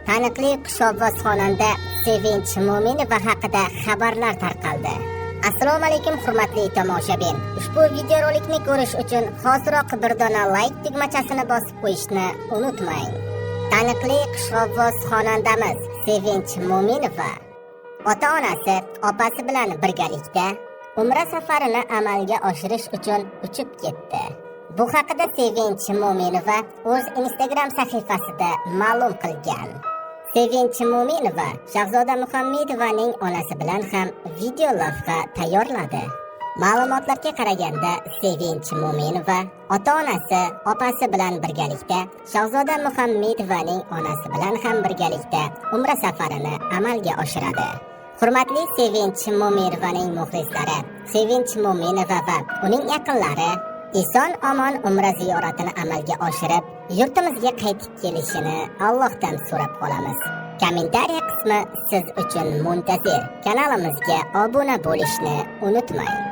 Taniqli qushobboz xonanda Sevinch Mo'minova haqida xabarlar tarqaldi. Assalomu alaykum hurmatli tomoshabin. Ushbu videorolikni ko'rish uchun hoziroq bir dona like tugmachasini bosib qo'yishni unutmang. Taniqli qushobboz xonandamiz Sevinch Mo'minova ota-onasi, opasi bilan birgalikda Umra safarini amalga oshirish uchun uchib ketdi. Bu haqida Sevinch Mo'minova o'z Instagram sahifasida ma'lum qilgan. Sevinch Mo'minova Shahzoda Muhammedovaning onasi bilan ham video lavha tayyorladi. Ma'lumotlarga qaraganda, Sevinch Mo'minova ota-onasi, opasi bilan birgalikda Shahzoda Muhammedovaning onasi bilan ham birgalikda Umra safarini amalga oshiradi. Hurmatli Sevinch Mo'minovaning muxlislari, Sevinch Mo'minova va uning yaqinlari eson-omon Umra ziyoratini amalga oshirib, yurtimizga qaytib kelishini Allohdan so'rab qolamiz. Kommentariya qismi siz uchun muntazir. Kanalimizga obuna bo'lishni unutmang.